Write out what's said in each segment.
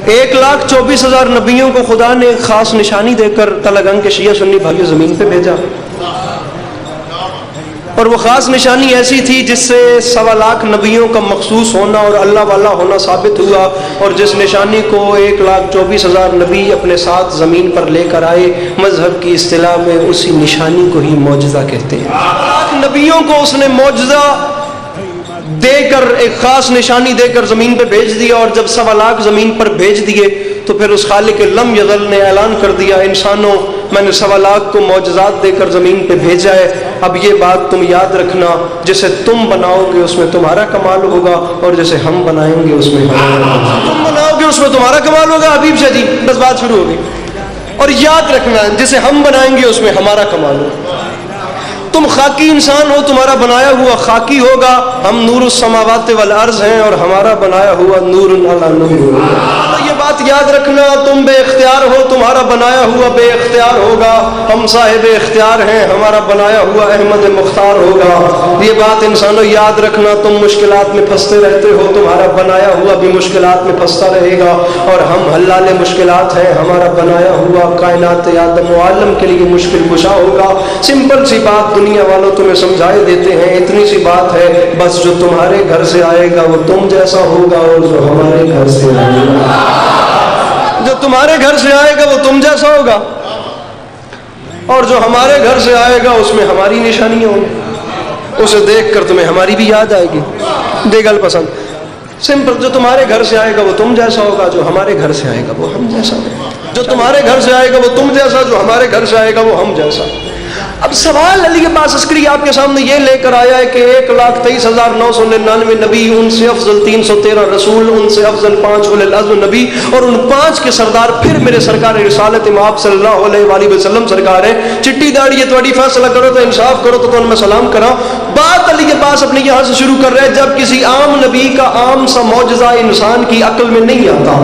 1,24,000 نبیوں کو خدا نے ایک خاص نشانی دے کر تلگنگ کے شیعہ سنی بھائیوں زمین پہ بھیجا، اور وہ خاص نشانی ایسی تھی جس سے 1.25 لاکھ نبیوں کا مخصوص ہونا اور اللہ والا ہونا ثابت ہوا، اور جس نشانی کو 1,24,000 نبی اپنے ساتھ زمین پر لے کر آئے، مذہب کی اصطلاح میں اسی نشانی کو ہی معجزہ کہتے ہیں۔ 1 لاکھ نبیوں کو اس نے معجزہ دے کر ایک خاص نشانی دے کر زمین پہ بھیج دیا، اور جب 1.25 لاکھ زمین پر بھیج دیے تو پھر اس خالق لم یزل نے اعلان کر دیا، انسانوں میں نے 1.25 لاکھ کو معجزات دے کر زمین پہ بھیجا ہے، اب یہ بات تم یاد رکھنا، جسے تم بناؤ گے اس میں تمہارا کمال ہوگا، اور جسے ہم بنائیں گے اس میں تم بناؤ گے اس میں تمہارا کمال ہوگا۔ حبیب شاہ جی بس بات شروع ہوگی، اور یاد رکھنا جسے ہم بنائیں گے اس میں ہمارا کمال ہوگا۔ تم خاکی انسان ہو، تمہارا بنایا ہوا خاکی ہوگا، ہم نور السماوات والارض ہیں اور ہمارا بنایا ہوا نور علی نور ہوگا۔ تو یہ بات یاد رکھنا، تم بے اختیار ہو، تمہارا بنایا ہوا بے اختیار ہوگا، ہم صاحب اختیار ہیں، ہمارا بنایا ہوا احمد مختار ہوگا۔ یہ بات انسانوں یاد رکھنا، تم مشکلات میں پھنستے رہتے ہو، تمہارا بنایا ہوا بھی مشکلات میں پھنستا رہے گا، اور ہم حلال مشکلات ہیں، ہمارا بنایا ہوا کائنات آدم و عالم کے لیے مشکل کشا ہوگا۔ سمپل سی بات دنیا والوں تمہیں سمجھائے دیتے ہیں، اتنی سی بات ہے، بس جو تمہارے گھر سے آئے گا وہ تم جیسا ہوگا، اور جو ہمارے گھر سے آئے گا، جو تمہارے گھر سے آئے گا وہ تم جیسا ہوگا، اور جو ہمارے گھر سے آئے گا اس میں ہماری نشانیاں ہوں گی، اسے دیکھ کر تمہیں ہماری بھی یاد آئے گی۔ دے گل پسند سمپل، جو تمہارے گھر سے آئے گا وہ تم جیسا ہوگا، جو ہمارے گھر سے آئے گا وہ ہم جیسا ہوگا، جو تمہارے گھر سے آئے گا وہ تم جیسا، جو ہمارے گھر سے آئے گا وہ ہم جیسا۔ اب سوال علی عباس عسکری آپ کے سامنے یہ لے کر آیا ہے کہ 1,23,999 نبی، ان سے افضل 313 رسول، ان سے افضل 5 اولی العزم نبی، اور ان 5 کے سردار پھر میرے سرکار رسالت امام صلی اللہ علیہ وآلہ وسلم سرکار ہے۔ چٹی داڑھی یہ تھوڑی فیصلہ کرو تو انصاف کرو تو میں سلام کرا۔ بات علی کے پاس اپنے یہاں سے شروع کر رہے ہیں، جب کسی عام نبی کا عام سا معجزہ انسان کی عقل میں نہیں آتا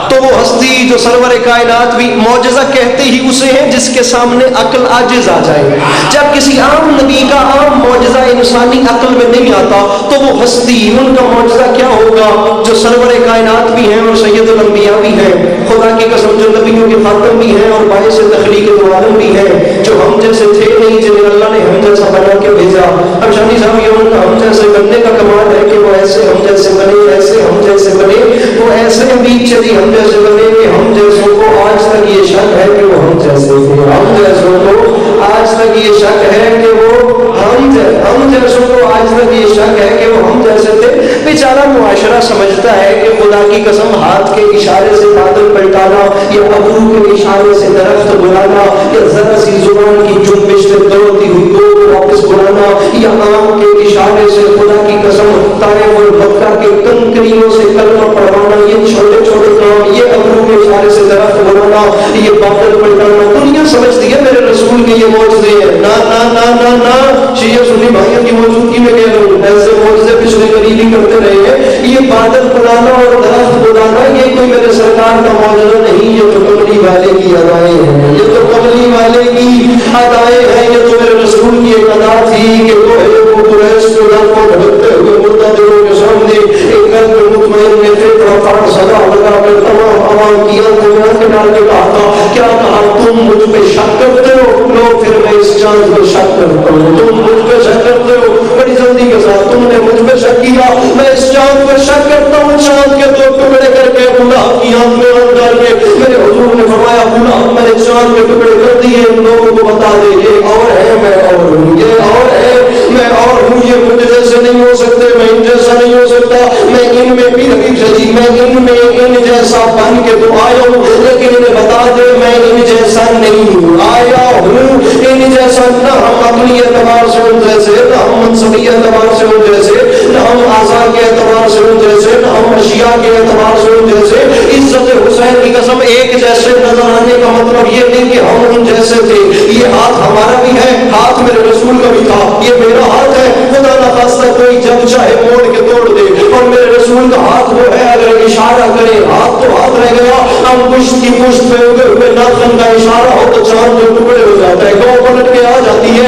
تو وہ ہستی جو سرور کائنات بھی معجزہ کہتے ہی اسے ہیں جس کے سامنے عقل عاجز آ جائے۔ جب کسی عام نبی کا عام معجزہ انسانی عقل میں نہیں آتا تو وہ ہستی، ان کا معجزہ کیا ہوگا جو سرور کائنات بھی ہیں اور سید الانبیاء بھی ہیں، خدا کی قسم جو نبیوں کے خاتم بھی ہیں اور باعث تخلیق عالم بھی ہیں، جو ہم جیسے تھے نہیں، جنہیں اللہ نے ہم جیسا بنا کے بھیجا۔ اب شانی صاحب یہ ان کا ہم جیسے بننے کا کمال ہے کہ وہ ایسے ہم جیسے بنے، ایسے ہم جیسے بنے، وہ ایسے بھی چلی ہم جیسے بنے کہ ہم جیسوں کو آج تک یہ شک ہے کہ وہ ہم جیسے تھے، ہم جیسوں کو آج تک یہ شک ہے کہ وہ ہم جیسوں کو آج تک یہ شک ہے کہ وہ ہم جیسے تھے۔ بیچارہ معاشرہ سمجھتا ہے کہ خدا کی قسم ہاتھ کے اشارے سے بادل پلٹانا یا ابرو کے اشارے سے درخت بلانا یا ذرا سی زبان کی جنبش سے دوڑتی ہوئی دو واپس بلانا یا آنکھ کے اشارے سے خدا کی قسم طائف اور مکہ کے کنکریوں سے کلمہ پڑھوانا، یہ چھوٹے چھوٹے کام، یہ ابرو کے اشارے سے درخت بلانا، یہ بادل پلٹانا، دنیا سمجھتی ہے میرے رسول کے یہ معجزے ہیں۔ نا نا نا نا نا، شیعہ سنی بھائیوں کی موجودگی میں کہہ رہا ہوں، ایسے معجزے پچھلے قریب ہی کرتے رہے ہیں۔ یہ بادل بلانا اور درخت بلانا یہ کوئی میرے سرکار کا معجزہ نہیں، یہ تو کملی والے کی ادائیں ہیں، یہ تو کملی والے کی ادائیں ہیں، یہ تو میرے رسول کی ایک ادا تھی کہ وہ قریش کو در کو بھٹکتے ہوئے متاجروں کے سامنے ایک قلب مطمئن میں فکر فاٹ صدا لگا کر تمام عوام کی آنکھوں میں آنکھ ڈال کے کہا تھا، کیا کہا تم مجھ پہ شک کرتے ہو؟ لو پھر میں اس چاند پہ شک کرتا ہوں، تم مجھ پہ شک کرتے ہو، بڑی جلدی کے ساتھ تم نے مجھ پہ شک کیا، میں اس چاند پہ شک کرتا ہوں۔ چاند کے 2 ٹکڑے کر کے بولا کی آنکھ میں آنکھ ڈال کے میرے حضور نے فرمایا، بولا میں نے چاند کے ٹکڑے کر دیے، ان لوگوں کو بتا دے یہ اور ہے میں اور ہوں، یہ اور ہے میں اور ہوں، یہ مجھ جیسے نہیں ہو سکتے، میں ان جیسا نہیں ہو سکتا، میں ان میں بھی حبیب شجی میں ان میں ان جیسا بن کے تو آیا ہوں، لیکن انہیں بتا دے میں ان جیسا نہیں آیا ہوں، ان جیسا نہ ہم عقلی اعتبار سے ان جیسے، نہ ہم منصبی اعتبار سے ان جیسے، نہ ہم اعضاء کے اعتبار سے ان جیسے، نہ ہم اشیاء کے اعتبار سے ان جیسے۔ عزت حسین کی قسم ایک جیسے نظر آنے کا مطلب یہ نہیں کہ ہم ان جیسے تھے، یہ ہاتھ ہمارا بھی ہے، ہاتھ میرے رسول کا بھی تھا، یہ میرا ہاتھ ہے، خدا نہ خواستہ کوئی جب چاہے موڑ کے توڑ دے، اور میرے رسول کا ہاتھ وہ ہے اگر اشارہ کرے ہاتھ تو ہاتھ رہ گیا، ہم پشت کی پشت پہ اگے ہوئے ناخن کا اشارہ ہو تو چاند کے ٹکڑے ہو جاتا ہے، گاؤں پلٹ کے آ جاتی ہے،